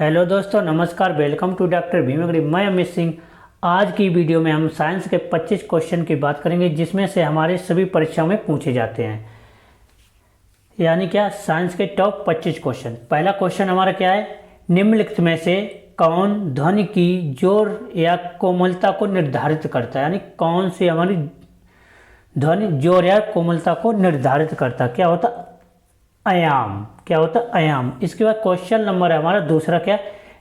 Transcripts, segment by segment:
Hello दोस्तों, नमस्कार। Welcome to doctor Bhimgadhi. मैं अमित सिंह। आज की वीडियो में हम साइंस के 25 क्वेश्चन की बात करेंगे, जिसमें से हमारे सभी परीक्षाओं में पूछे जाते हैं। यानी क्या, साइंस के टॉप 25 क्वेश्चन। पहला क्वेश्चन हमारा क्या है, निम्नलिखित में से कौन ध्वनि की जोर या कोमलता को निर्धारित करता है। यानी कौन सी हमारी ध्वनि जोर या कोमलता को निर्धारित करता है। क्या होता, आयाम। क्या होता, आयाम। इसके बाद क्वेश्चन नंबर है हमारा दूसरा, क्या,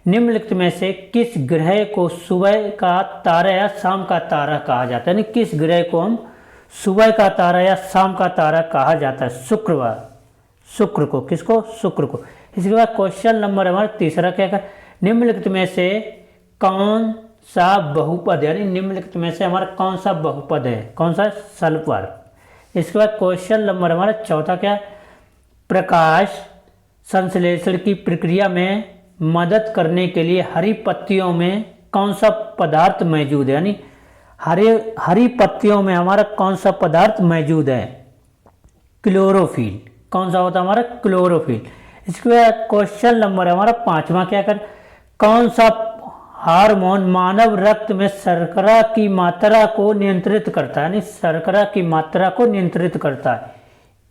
निम्नलिखित में से किस ग्रह को सुबह का तारा या शाम का तारा कहा जाता है। यानी किस ग्रह को हम सुबह का तारा या शाम का तारा कहा जाता है। शुक्र को। किसको, शुक्र को। इसके बाद क्वेश्चन नंबर हमारा तीसरा, क्या कर, निम्नलिखित में से कौन सा बहुपद, यानी निम्नलिखित में से हमारा कौन सा बहुपद है, कौन सा, सल्फर। इसके बाद क्वेश्चन नंबर हमारा चौथा, क्या, प्रकाश संश्लेषण की प्रक्रिया में मदद करने के लिए हरी पत्तियों में कौन सा पदार्थ मौजूद है। यानी हरी पत्तियों में हमारा कौन सा पदार्थ मौजूद है, क्लोरोफिल। कौन सा होता है हमारा, क्लोरोफिल। इसके बाद क्वेश्चन नंबर हमारा पांचवा, क्या कर, कौन सा हार्मोन मानव रक्त में शर्करा की मात्रा को नियंत्रित करता है। यानी शर्करा की मात्रा को नियंत्रित करता है,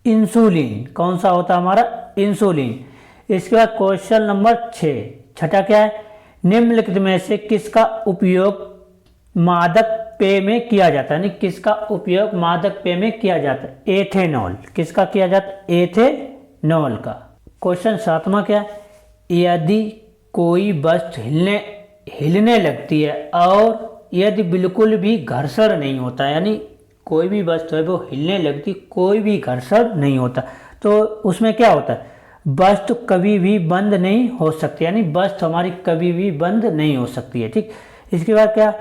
इंसुलिन। कौन सा होता है हमारा, इंसुलिन। इसके बाद क्वेश्चन नंबर छठा, क्या है, निम्नलिखित में से किसका उपयोग मादक पेय में किया जाता है। यानी किसका उपयोग मादक पेय में किया जाता है, एथेनॉल। किसका किया जाता है, एथेनॉल का। क्वेश्चन सातवां, क्या है, यदि कोई वस्तु हिलने लगती है और यदि बिल्कुल भी घर्षण नहीं होता, यानी कोई भी वस्तु है वो हिलने लगती, कोई भी घर्षण नहीं होता, तो उसमें क्या होता है, वस्तु कभी भी बंद नहीं हो सकती। यानी वस्तु हमारी कभी भी बंद नहीं हो सकती है। ठीक। इसके बाद क्या,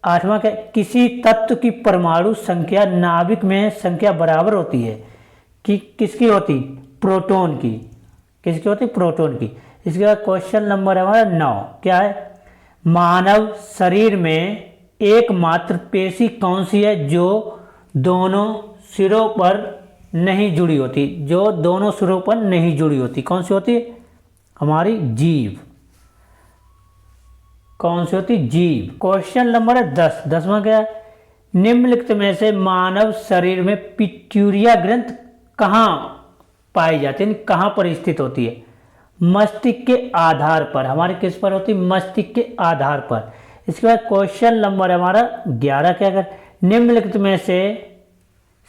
आठवां, क्या, किसी तत्व की परमाणु संख्या नाभिक में संख्या बराबर होती है कि किसकी होती, प्रोटॉन की। किसकी होती, प्रोटॉन की। इसके बाद क्वेश्चन नंबर हमारा 9, क्या है, मानव शरीर में एकमात्र पेशी कौन सी है जो दोनों सिरों पर नहीं जुड़ी होती, जो दोनों सिरों पर नहीं जुड़ी होती। कौन सी होती है, हमारी जीभ। कौन सी होती, जीभ। क्वेश्चन नंबर 10वां, क्या है, निम्नलिखित में से मानव शरीर में पिट्यूरिया ग्रंथ कहाँ पाई जाती है, कहाँ पर स्थित होती है, मस्तिष्क के आधार पर। हमारे किस पर होती, मस्तिष्क के आधार पर। इसके बाद क्वेश्चन नंबर हमारा 11, क्या कर, निम्नलिखित में से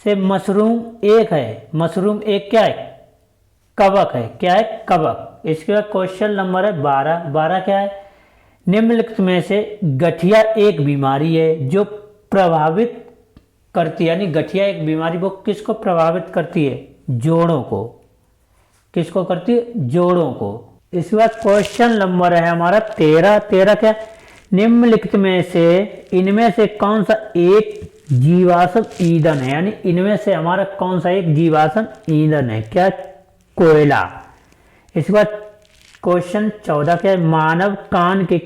मशरूम एक है, मशरूम एक क्या है, कवक है। क्या है, कवक। इसके बाद क्वेश्चन नंबर है 12, क्या है, निम्नलिखित में से गठिया एक बीमारी है जो प्रभावित करती है। यानी गठिया एक बीमारी वो किसको प्रभावित करती है, जोड़ों को। किसको करती है, जोड़ों को। इसके बाद क्वेश्चन नंबर है हमारा 13, क्या, निम्नलिखित में से इनमें से कौन सा एक जीवाश्म ईंधन है। यानी इनमें से हमारा कौन सा एक जीवाश्म ईंधन है, क्या, कोयला। इसके बाद क्वेश्चन 14, क्या है, मानव कान के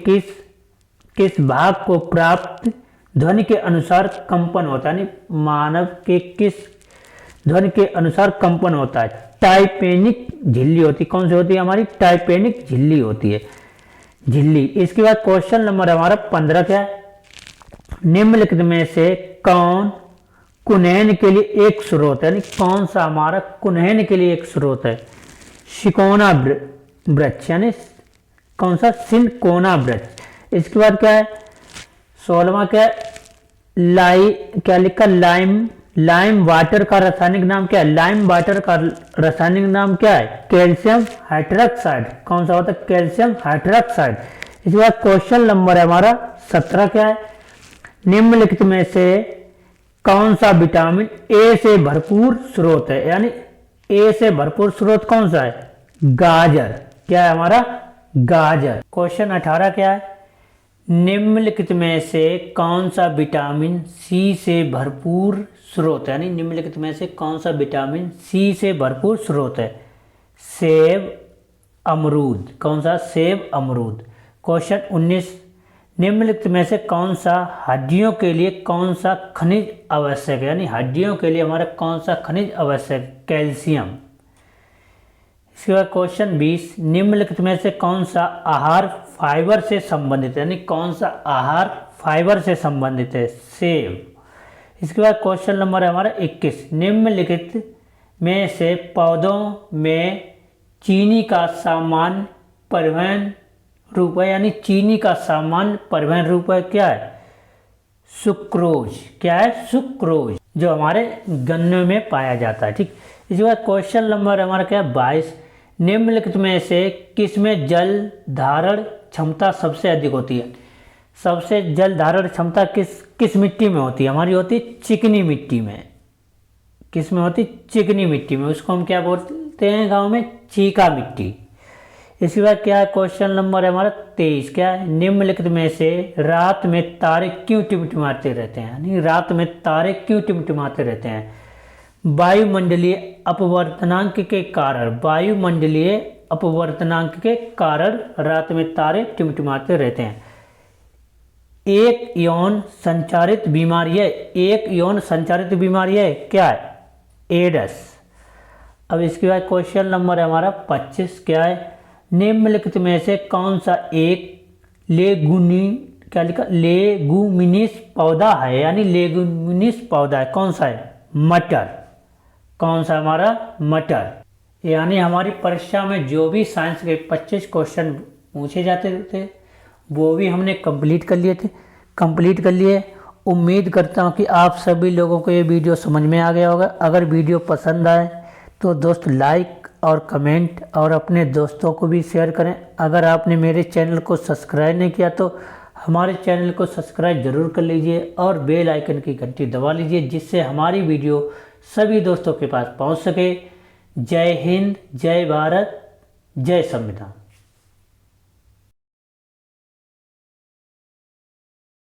किस भाग को प्राप्त ध्वनि के अनुसार कंपन होता है। यानी मानव के किस ध्वनि के अनुसार कंपन होता है, टाइपेनिक झिल्ली होती। कौन सी होती है हमारी, टाइपेनिक झिल्ली होती है, झिल्ली। इसके बाद क्वेश्चन नंबर हमारा 15, क्या है, निम्नलिखित में से कौन कुनैन के लिए एक स्रोत है। यानी कौन सा हमारा कुनैन के लिए एक स्रोत है, सिकोना वृक्ष। यानी कौन सा, सिनकोना वृक्ष। इसके बाद क्या है 16वां, क्या है, क्या लिखा, लाइम वाटर का रासायनिक नाम क्या है, लाइम वाटर का रासायनिक नाम क्या है, कैल्शियम हाइड्रोक्साइड। कौन सा होता है, कैल्शियम हाइड्रोक्साइड। इसके बाद क्वेश्चन नंबर है हमारा 17, क्या है, निम्नलिखित में से कौन सा विटामिन ए से भरपूर स्रोत है। यानी ए से भरपूर स्रोत कौन सा है, गाजर। क्या है हमारा, गाजर। क्वेश्चन 18, क्या है, निम्नलिखित में से कौन सा विटामिन सी से भरपूर स्रोत है। यानी निम्नलिखित में से कौन सा विटामिन सी से भरपूर स्रोत है, सेब, अमरूद। कौन सा, सेब, अमरूद। क्वेश्चन 19, निम्नलिखित में से कौन सा हड्डियों के लिए कौन सा खनिज आवश्यक है। यानी हड्डियों के लिए हमारा कौन सा खनिज आवश्यक, कैल्शियम। इसके बाद क्वेश्चन 20, निम्नलिखित में से कौन सा आहार फाइबर से संबंधित है, यानी कौन सा आहार फाइबर से संबंधित है, सेब। इसके बाद क्वेश्चन नंबर है हमारा 21, निम्नलिखित में से पौधों में चीनी का सामान्य परिवहन रूप है, यानी चीनी का सामान्य परिवहन रूप है क्या है, सुक्रोज। क्या है, सुक्रोज, जो हमारे गन्ने में पाया जाता है। ठीक, इसके बाद क्वेश्चन नंबर हमारा क्या है 22, निम्नलिखित में से किसमें जल धारण क्षमता सबसे अधिक होती है। सबसे जल धारण क्षमता किस मिट्टी में होती है, हमारी होती है चिकनी मिट्टी में। किस में होती, चिकनी मिट्टी में, उसको हम क्या बोलते हैं गांव में, चीका मिट्टी। इसके बाद क्या है क्वेश्चन नंबर है हमारा 23, क्या है, निम्नलिखित में से रात में तारे क्यों टिमटिमाते रहते हैं, यानी रात में तारे क्यों टिमटिमाते रहते हैं। वायुमंडलीय अपवर्तनांक के कारण, वायुमंडलीय अपवर्तनांक के कारण रात में तारे टिमटिमाते रहते हैं। एक यौन संचारित बीमारी है, एक यौन संचारित बीमारी है क्या है, एड्स। अब इसके बाद क्वेश्चन नंबर है हमारा 25, क्या है, निम्नलिखित में से कौन सा एक क्या लिखा, लेगुमिनिस पौधा है, यानी लेगुमिनिस पौधा है, कौन सा है, मटर। कौन सा हमारा, मटर। यानी हमारी परीक्षा में जो भी साइंस के 25 क्वेश्चन पूछे जाते थे वो भी हमने कंप्लीट कर लिए। उम्मीद करता हूँ कि आप सभी लोगों को ये वीडियो समझ में आ गया होगा। अगर वीडियो पसंद आए तो दोस्त लाइक और कमेंट और अपने दोस्तों को भी शेयर करें। अगर आपने मेरे चैनल को सब्सक्राइब नहीं किया तो हमारे चैनल को सब्सक्राइब जरूर कर लीजिए और बेल आइकन की घंटी दबा लीजिए, जिससे हमारी वीडियो सभी दोस्तों के पास पहुंच सके। जय हिंद, जय भारत, जय संविधान।